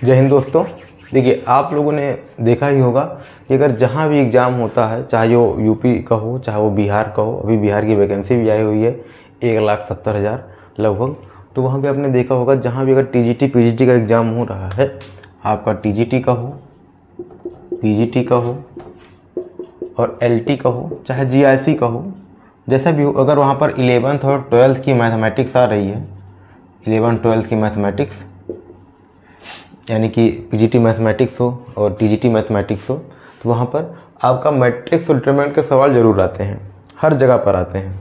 जय हिंद दोस्तों। देखिए, आप लोगों ने देखा ही होगा कि अगर जहाँ भी एग्ज़ाम होता है, चाहे वो यूपी का हो चाहे वो बिहार का हो, अभी बिहार की वैकेंसी भी आई हुई है 1,70,000 लगभग। तो वहाँ पे आपने देखा होगा जहाँ भी अगर टीजीटी पीजीटी का एग्ज़ाम हो रहा है, आपका टीजीटी का हो, पीजीटी का हो और एलटी का हो, चाहे जीआईसी का हो, जैसा भी हो, अगर वहाँ पर 11th और 12th की मैथमेटिक्स आ रही है, 11-12 की मैथमेटिक्स यानी कि पीजीटी मैथमेटिक्स हो और टीजीटी मैथमेटिक्स हो, तो वहाँ पर आपका मैट्रिक्स और डिटरमिनेंट के सवाल ज़रूर आते हैं, हर जगह पर आते हैं।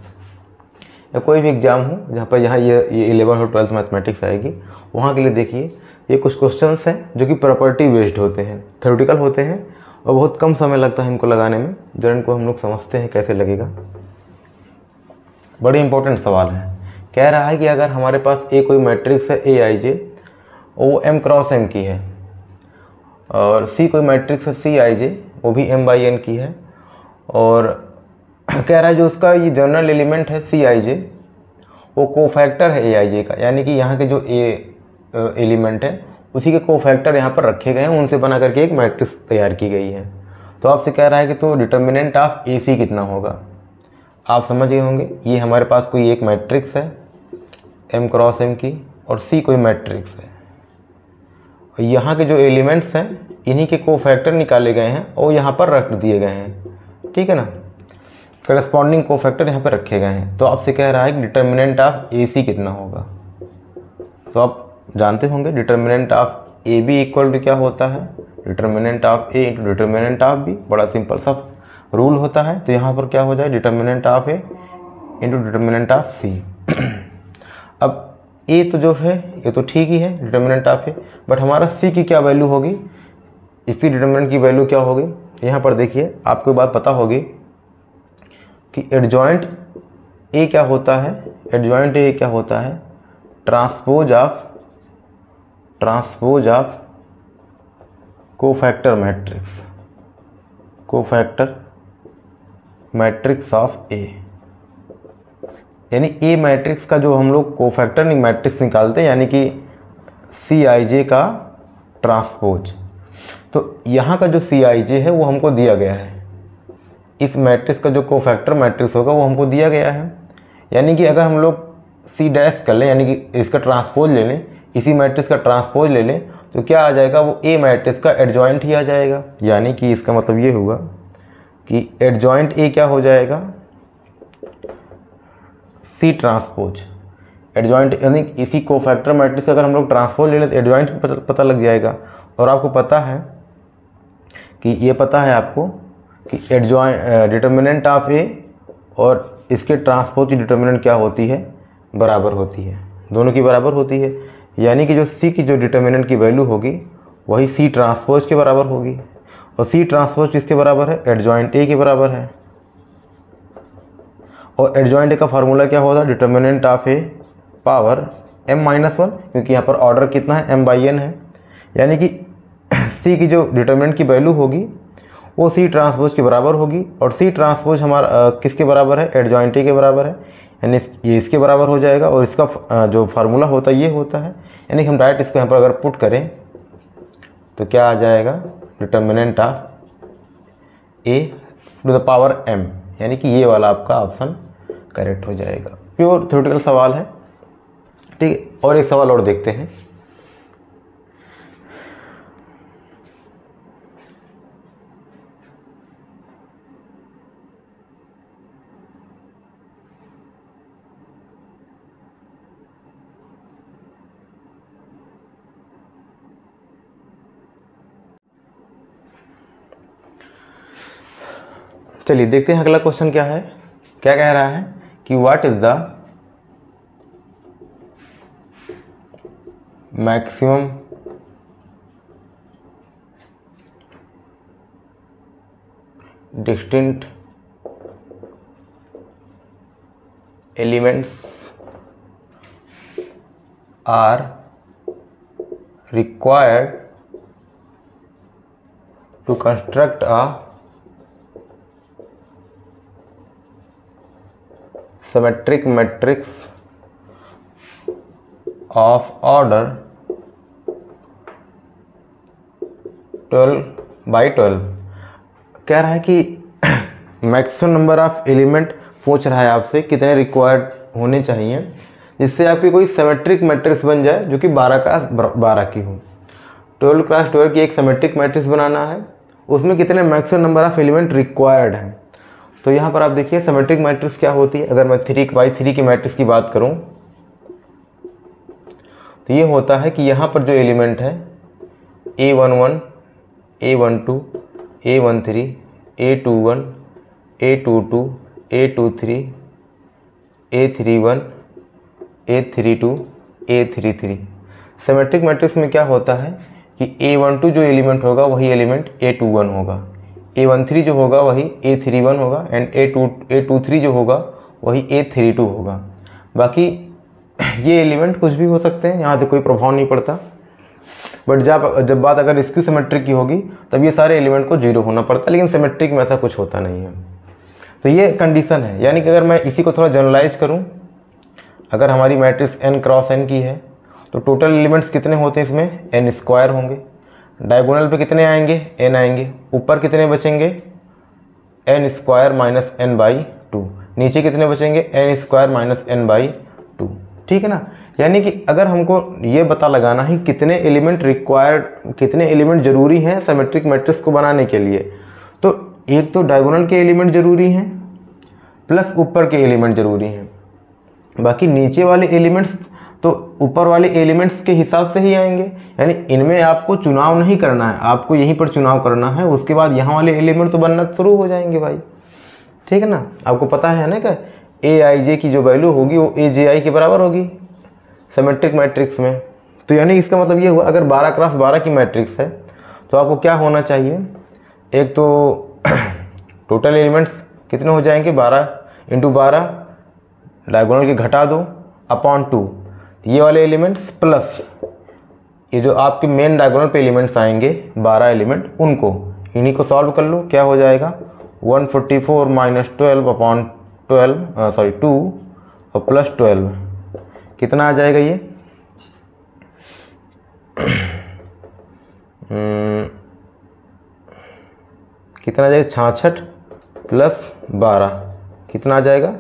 या कोई भी एग्ज़ाम हो जहाँ पर ये 11 और 12 मैथमेटिक्स आएगी, वहाँ के लिए देखिए ये कुछ क्वेश्चंस हैं जो कि प्रॉपर्टी बेस्ड होते हैं, थ्योरेटिकल होते हैं और बहुत कम समय लगता है इनको लगाने में, जब इनको हम लोग समझते हैं कैसे लगेगा। बड़े इंपॉर्टेंट सवाल हैं। कह रहा है कि अगर हमारे पास कोई मैट्रिक्स है AIJ, वो M क्रॉस M की है, और C कोई मैट्रिक्स है CIJ, वो भी M/N की है, और कह रहा है जो उसका ये जनरल एलिमेंट है CIJ, वो कोफैक्टर है AIJ का, यानी कि यहाँ के जो एलिमेंट है उसी के कोफैक्टर यहाँ पर रखे गए हैं, उनसे बना करके एक मैट्रिक्स तैयार की गई है। तो आपसे कह रहा है कि तो डिटर्मिनेंट ऑफ AC कितना होगा। आप समझ गए होंगे, ये हमारे पास कोई एक मैट्रिक्स है M क्रॉस M की, और C कोई मैट्रिक्स है, और यहाँ के जो एलिमेंट्स हैं इन्हीं के कोफैक्टर निकाले गए हैं और यहाँ पर रख दिए गए हैं, ठीक है ना। करस्पॉन्डिंग कोफैक्टर यहाँ पर रखे गए हैं। तो आपसे कह रहा है कि डिटर्मिनेंट ऑफ AC कितना होगा। तो आप जानते होंगे determinant of AB equal to क्या होता है, determinant of A into determinant of B। बड़ा सिंपल सा रूल होता है। तो यहाँ पर क्या हो जाए, determinant of A into determinant of C। अब A तो जो है ये तो ठीक ही है, डिटर्मिनेंट ऑफ A, बट हमारा C की क्या वैल्यू होगी, इसकी डिटर्मिनेंट की वैल्यू क्या होगी। यहाँ पर देखिए, आपको बात पता होगी कि एडजॉइंट A क्या होता है, एडजॉइंट A क्या होता है, transpose of cofactor matrix of A, यानी A मैट्रिक्स का जो हम लोग कोफैक्टर मैट्रिक्स निकालते हैं, यानी कि CIJ का ट्रांसपोज। तो यहाँ का जो CIJ है वो हमको दिया गया है, इस मैट्रिक्स का जो कोफैक्टर मैट्रिक्स होगा वो हमको दिया गया है। यानी कि अगर हम लोग C डैश कर लें, यानी कि इसका ट्रांसपोज ले लें, इसी मैट्रिक्स का ट्रांसपोज ले लें, तो क्या आ जाएगा, वो A मैट्रिक्स का एडजॉइंट ही आ जाएगा। यानी कि इसका मतलब ये हुआ कि एडजॉइंट A क्या हो जाएगा, C ट्रांसपोज। एडजॉइंट यानी इसी कोफैक्टर मैट्रिक्स अगर हम लोग ट्रांसपोज ले लें तो एडजॉइंट पता लग जाएगा। और आपको पता है कि ये पता है आपको कि एडजॉइंट डिटर्मिनेंट ऑफ A और इसके ट्रांसपोज की डिटर्मिनेंट क्या होती है, बराबर होती है, दोनों की बराबर होती है। यानी कि जो C की जो डिटर्मिनेंट की वैल्यू होगी वही C ट्रांसपोज के बराबर होगी, और C ट्रांसपोज किसके बराबर है, एडजॉइंट A के बराबर है। और एडजॉइंट A का फार्मूला क्या होता है, determinant of A power M-1, क्योंकि यहाँ पर ऑर्डर कितना है, M/N है। यानी कि C की जो डिटर्मिनेंट की वैल्यू होगी वो C ट्रांसपोज के बराबर होगी, और C ट्रांसपोज हमारा किसके बराबर है, एडजॉइंट A के बराबर है, यानी ये इसके बराबर हो जाएगा। और इसका जो फार्मूला होता है ये होता है, यानी कि हम डायरेक्ट इसको यहाँ पर अगर पुट करें तो क्या आ जाएगा, determinant of A to the power M, यानी कि ये वाला आपका ऑप्शन करेक्ट हो जाएगा। प्योर थ्योरेटिकल सवाल है, ठीक है। और एक सवाल और देखते हैं। चलिए देखते हैं अगला क्वेश्चन क्या है। क्या कह रहा है कि what is the maximum distinct elements are required to construct a symmetric matrix of order 12/12 कह रहा है कि मैक्सिमम नंबर ऑफ एलिमेंट पूछ रहा है आपसे कितने रिक्वायर्ड होने चाहिए जिससे आपकी कोई सिमेट्रिक मैट्रिक्स बन जाए जो कि 12 का 12 की हो। 12x12 की एक सिमेट्रिक मैट्रिक्स बनाना है, उसमें कितने maximum number of element required हैं। तो यहाँ पर आप देखिए सिमेट्रिक मैट्रिक्स क्या होती है। अगर मैं 3x3 की मैट्रिक्स की बात करूँ तो ये होता है कि यहाँ पर जो एलिमेंट है A11, A12, A13, A21, A22, A23, A31, A32, A33। Symmetric matrix में क्या होता है कि A12 जो एलिमेंट होगा वही एलिमेंट A21 होगा, A13 जो होगा वही A31 होगा एंड A23 जो होगा वही A32 होगा। बाकी ये एलिमेंट कुछ भी हो सकते हैं, यहाँ तो कोई प्रभाव नहीं पड़ता। बट जब बात अगर स्क्यू सिमेट्रिक की होगी तब ये सारे एलिमेंट को 0 होना पड़ता है, लेकिन सिमेट्रिक में ऐसा कुछ होता नहीं है। तो ये कंडीशन है। यानी कि अगर मैं इसी को थोड़ा जनरलाइज करूँ, अगर हमारी मैट्रिक्स n×n की है तो टोटल एलिमेंट्स कितने होते हैं इसमें n² होंगे। डायगोनल पे कितने आएंगे n आएंगे। ऊपर कितने बचेंगे n² - n/2। नीचे कितने बचेंगे n² - n/2। ठीक है ना। यानी कि अगर हमको ये पता लगाना है कितने एलिमेंट रिक्वायर्ड, कितने एलिमेंट ज़रूरी हैं सिमेट्रिक मैट्रिक्स को बनाने के लिए, तो एक तो डायगोनल के एलिमेंट ज़रूरी हैं प्लस ऊपर के एलिमेंट ज़रूरी हैं। बाकी नीचे वाले एलिमेंट्स तो ऊपर वाले एलिमेंट्स के हिसाब से ही आएंगे। यानी इनमें आपको चुनाव नहीं करना है, आपको यहीं पर चुनाव करना है, उसके बाद यहाँ वाले एलिमेंट तो बनना शुरू हो जाएंगे भाई। ठीक है ना। आपको पता है ना कि Aij की जो वैल्यू होगी वो Aj के बराबर होगी सिमेट्रिक मैट्रिक्स में। तो यानी इसका मतलब ये हुआ अगर 12x12 की मैट्रिक्स है तो आपको क्या होना चाहिए, एक तो टोटल एलिमेंट्स कितने हो जाएंगे 12 × 12, डायगोनल के घटा दो अपॉन 2, ये वाले एलिमेंट्स प्लस ये जो आपके मेन डायगोनल पे एलिमेंट्स आएंगे 12 एलिमेंट, उनको इन्हीं को सॉल्व कर लो। क्या हो जाएगा 144 - 12 2 और प्लस 12 कितना आ जाएगा ये कितना आ जाएगा 66 प्लस 12 कितना आ जाएगा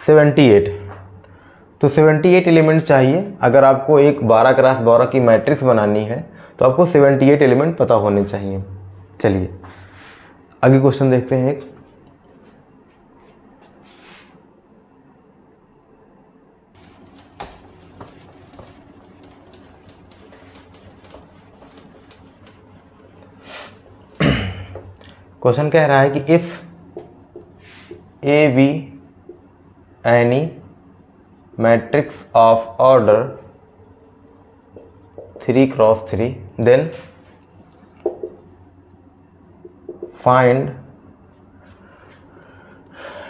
78। तो 78 एलिमेंट चाहिए। अगर आपको एक 12x12 की मैट्रिक्स बनानी है तो आपको 78 एलिमेंट पता होने चाहिए। चलिए आगे क्वेश्चन देखते हैं। एक क्वेश्चन कह रहा है कि if A be any matrix of order 3×3 then find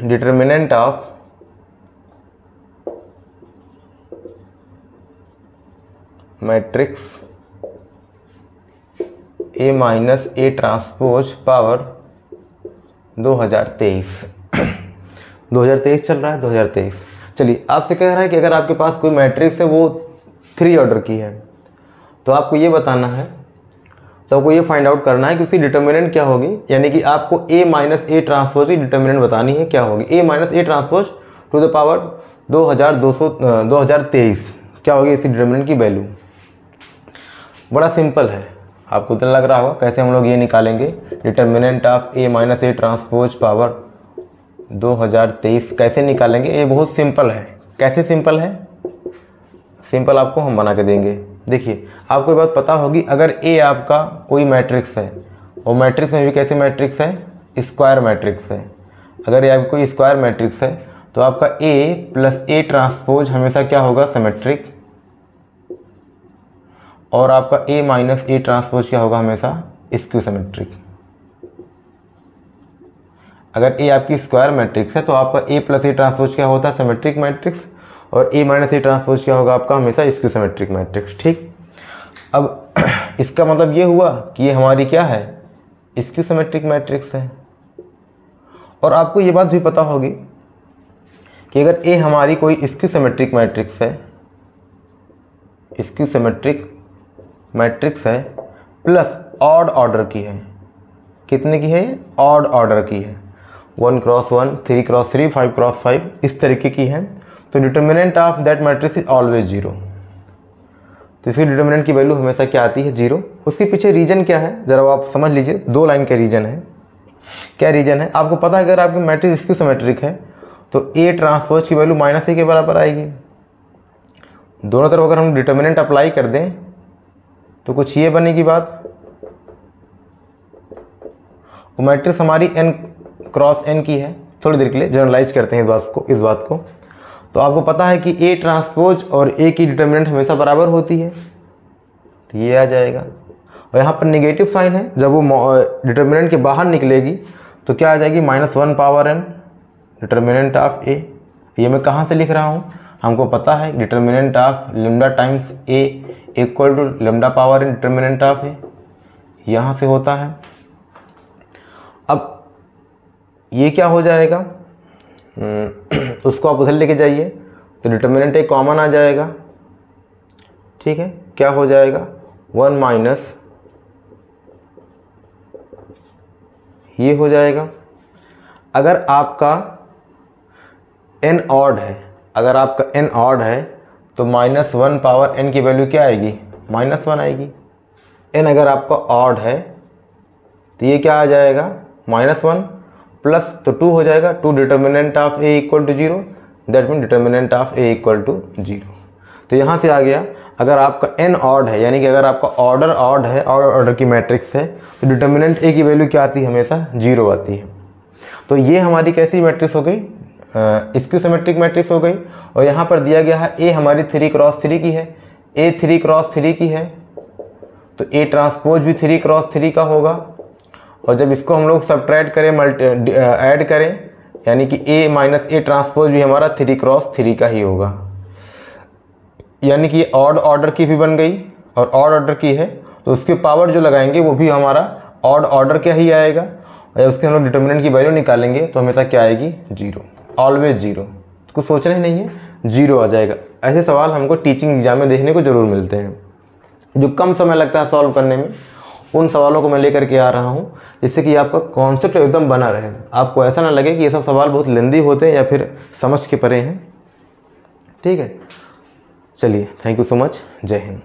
determinant of matrix A - A transpose power 2023 2023 चल रहा है 2023। चलिए आपसे कह रहा है कि अगर आपके पास कोई मैट्रिक्स है वो 3 ऑर्डर की है तो आपको ये बताना है, तो आपको ये फाइंड आउट करना है कि उसकी डिटर्मिनेंट क्या होगी। यानी कि आपको A - A ट्रांसपोज की डिटर्मिनेंट बतानी है क्या होगी। A - A transpose to the power 2023 क्या होगी इसकी डिटर्मिनेंट की वैल्यू। बड़ा सिंपल है, आपको तो लग रहा होगा कैसे हम लोग ये निकालेंगे determinant of A - A transpose power 2023 कैसे निकालेंगे। ये बहुत सिंपल है। कैसे सिंपल है, सिंपल आपको हम बना के देंगे। देखिए आपको ये बात पता होगी, अगर A आपका कोई मैट्रिक्स है और मैट्रिक्स में भी कैसे मैट्रिक्स है स्क्वायर मैट्रिक्स है। अगर ये आपकी कोई स्क्वायर मैट्रिक्स है तो आपका A + A ट्रांसपोज हमेशा क्या होगा सिमेट्रिक, और आपका A - A ट्रांसपोज क्या होगा हमेशा स्क्यू सिमेट्रिक। अगर A आपकी स्क्वायर मैट्रिक्स है तो आपका A + A ट्रांसपोज क्या होता है सिमेट्रिक मैट्रिक्स, और A - A ट्रांसपोज क्या होगा आपका हमेशा स्क्यू सिमेट्रिक मैट्रिक्स। ठीक। अब इसका मतलब ये हुआ कि ये हमारी क्या है स्क्यू सिमेट्रिक मैट्रिक्स है। और आपको ये बात भी पता होगी कि अगर A हमारी कोई स्क्यू सिमेट्रिक मैट्रिक्स है, स्क्यू सिमेट्रिक मैट्रिक्स है, प्लस ऑड ऑर्डर की है। कितने की है? ऑड ऑर्डर की है। 1 क्रॉस 1, 3 क्रॉस 3, 5 क्रॉस 5 इस तरीके की है। तो determinant of that matrix is always 0। तो इसकी डिटर्मिनेंट की वैल्यू हमेशा क्या आती है? 0। उसके पीछे रीजन क्या है ज़रा आप समझ लीजिए। 2 लाइन का रीजन है। क्या रीजन है? आपको पता है अगर आपकी मैट्रिक्स स्क्यू सिमेट्रिक है तो ए ट्रांसपोज की वैल्यू -a के बराबर आएगी। दोनों तरफ अगर हम डिटर्मिनेंट अप्लाई कर दें तो कुछ ये बनेगी बात। वो मैट्रिक्स हमारी n क्रॉस n की है। थोड़ी देर के लिए जनरलाइज करते हैं इस बात को। तो आपको पता है कि A ट्रांसपोज और A की डिटर्मिनेंट हमेशा बराबर होती है, तो ये आ जाएगा। और यहाँ पर नेगेटिव साइन है, जब वो डिटर्मिनेंट के बाहर निकलेगी तो क्या आ जाएगी? -1 power n determinant of A। ये मैं कहाँ से लिख रहा हूँ? हमको पता है determinant of lambda times A equal to lambda power n determinant of A, यहाँ से होता है। अब ये क्या हो जाएगा? उसको आप उधर लेके जाइए तो डिटर्मिनेंट एक कॉमन आ जाएगा। ठीक है, क्या हो जाएगा? 1 माइनस ये हो जाएगा। अगर आपका n ऑड है, तो -1 पावर n की वैल्यू क्या आएगी? -1 आएगी। n अगर आपका ऑड है तो ये क्या आ जाएगा? -1 प्लस तो 2 हो जाएगा। 2 determinant of A equal to 0, that mean determinant of A equal to 0। तो यहाँ से आ गया, अगर आपका n ऑड है यानी कि अगर आपका ऑर्डर ऑड है, ऑर्डर की मैट्रिक्स है, तो डिटर्मिनेंट A की वैल्यू क्या आती है? हमेशा 0 आती है। तो ये हमारी कैसी मैट्रिक्स हो गई? स्क्यू सिमेट्रिक मैट्रिक्स हो गई। और यहाँ पर दिया गया है A हमारी 3 क्रॉस 3 की है, A 3 क्रॉस 3 की है, तो A ट्रांसपोज भी 3 क्रॉस 3 का होगा। और जब इसको हम लोग सब्ट्रैक्ट करें, ऐड करें, यानी कि A माइनस A ट्रांसपोज भी हमारा 3 क्रॉस 3 का ही होगा। यानी कि ऑड ऑर्डर की भी बन गई और ऑड ऑर्डर की है, तो उसके पावर जो लगाएंगे वो भी हमारा ऑड ऑर्डर का ही आएगा। और जब उसके हम लोग डिटर्मिनेंट की वैल्यू निकालेंगे तो हमेशा क्या आएगी? 0, ऑलवेज 0। कुछ सोचना ही नहीं है, 0 आ जाएगा। ऐसे सवाल हमको टीचिंग एग्जाम में देखने को ज़रूर मिलते हैं, जो कम समय लगता है सॉल्व करने में। उन सवालों को मैं लेकर के आ रहा हूँ जिससे कि आपका कॉन्सेप्ट एकदम बना रहे, आपको ऐसा ना लगे कि ये सब सवाल बहुत लेंदी होते हैं या फिर समझ के परे हैं। ठीक है, चलिए, थैंक यू सो मच। जय हिंद।